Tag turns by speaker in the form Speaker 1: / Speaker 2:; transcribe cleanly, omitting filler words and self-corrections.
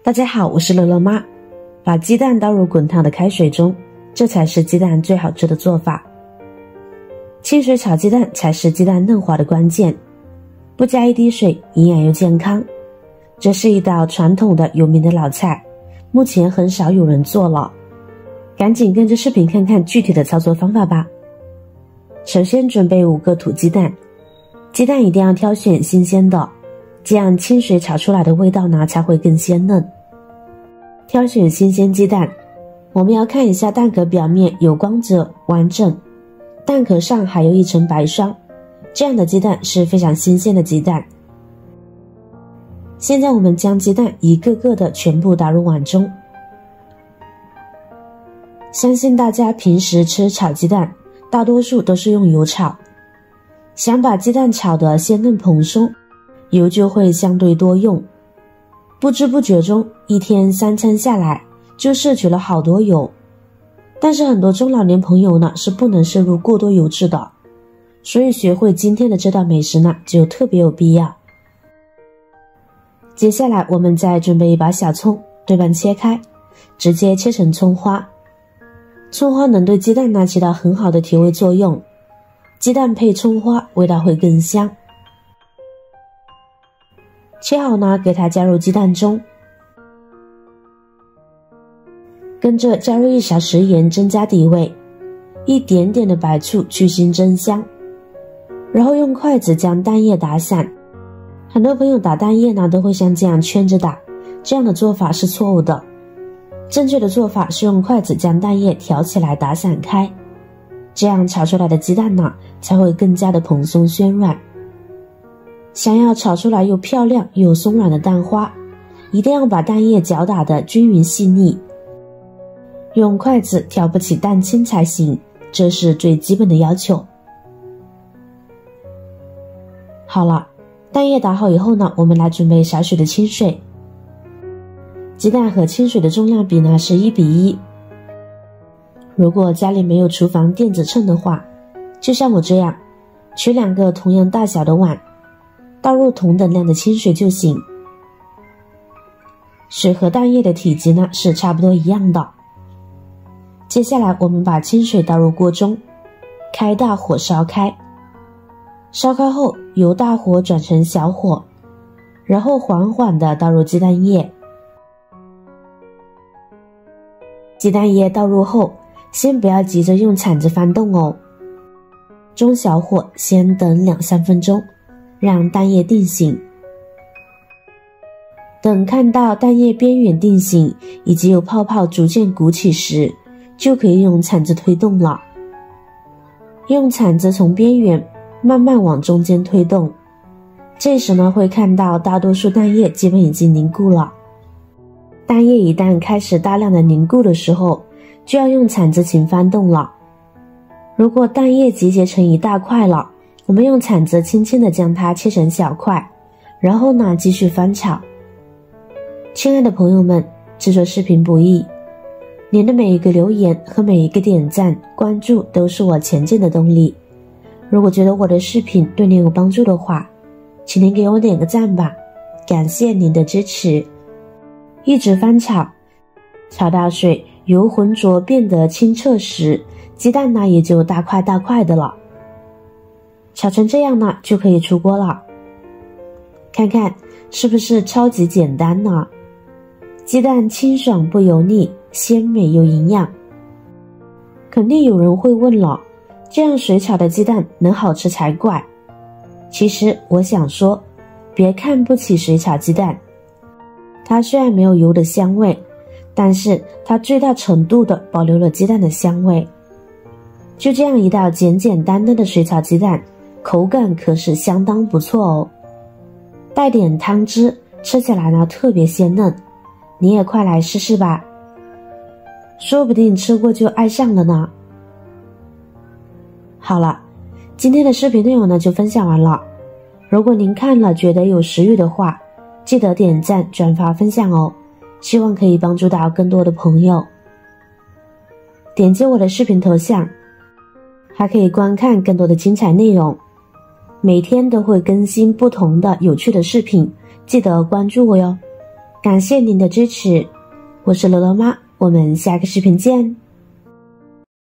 Speaker 1: 大家好，我是乐乐妈。把鸡蛋倒入滚烫的开水中，这才是鸡蛋最好吃的做法。清水炒鸡蛋才是鸡蛋嫩滑的关键，不加一滴水，营养又健康。这是一道传统的有名的老菜，目前很少有人做了。赶紧跟着视频看看具体的操作方法吧。首先准备5个土鸡蛋，鸡蛋一定要挑选新鲜的，这样清水炒出来的味道呢才会更鲜嫩。挑选新鲜鸡蛋，我们要看一下蛋壳表面有光泽完整，蛋壳上还有一层白霜，这样的鸡蛋是非常新鲜的鸡蛋。现在我们将鸡蛋一个个的全部打入碗中。相信大家平时吃炒鸡蛋，大多数都是用油炒，想把鸡蛋炒得鲜嫩蓬松，油就会相对多用。不知不觉中，一天3餐下来，就摄取了好多油。但是很多中老年朋友呢，是不能摄入过多油脂的，所以学会今天的这道美食呢，就特别有必要。接下来我们再准备一把小葱，对半切开，直接切成葱花。葱花能对鸡蛋呢起到很好的提味作用，鸡蛋配葱花味道会更香。切好呢，给它加入鸡蛋中，跟着加入1小时盐增加底味，一点点的白醋去腥增香，然后用筷子将蛋液打散。很多朋友打蛋液呢都会像这样圈着打，这样的做法是错误的。正确的做法是用筷子将蛋液挑起来打散开，这样炒出来的鸡蛋呢才会更加的蓬松鲜软。想要炒出来又漂亮又松软的蛋花，一定要把蛋液搅打得均匀细腻，用筷子挑不起蛋清才行，这是最基本的要求。好了，蛋液打好以后呢，我们来准备少许的清水。鸡蛋和清水的重量比呢是1比1。如果家里没有厨房电子秤的话，就像我这样，取2个同样大小的碗，倒入同等量的清水就行。水和蛋液的体积呢是差不多一样的。接下来我们把清水倒入锅中，开大火烧开。烧开后由大火转成小火，然后缓缓地倒入鸡蛋液。鸡蛋液倒入后，先不要急着用铲子翻动哦，中小火先等2-3分钟，让蛋液定型。等看到蛋液边缘定型以及有泡泡逐渐鼓起时，就可以用铲子推动了。用铲子从边缘慢慢往中间推动，这时呢会看到大多数蛋液基本已经凝固了。蛋液一旦开始大量的凝固的时候，就要用铲子勤翻动了。如果蛋液集结成一大块了，我们用铲子轻轻地将它切成小块，然后呢继续翻炒。亲爱的朋友们，制作视频不易，您的每一个留言和每一个点赞关注都是我前进的动力。如果觉得我的视频对您有帮助的话，请您给我点个赞吧，感谢您的支持。一直翻炒，炒到水由浑浊变得清澈时，鸡蛋呢也就大块大块的了。炒成这样呢就可以出锅了。看看是不是超级简单呢？鸡蛋清爽不油腻，鲜美又营养。肯定有人会问了，这样水炒的鸡蛋能好吃才怪。其实我想说，别看不起水炒鸡蛋，它虽然没有油的香味，但是它最大程度地保留了鸡蛋的香味。就这样一道简简单单的水炒鸡蛋，口感可是相当不错哦，带点汤汁，吃起来呢特别鲜嫩。你也快来试试吧，说不定吃过就爱上了呢。好了，今天的视频内容呢就分享完了。如果您看了觉得有食欲的话，记得点赞转发分享哦，希望可以帮助到更多的朋友。点击我的视频头像，还可以观看更多的精彩内容，每天都会更新不同的有趣的视频，记得关注我哟。感谢您的支持，我是罗罗妈，我们下个视频见。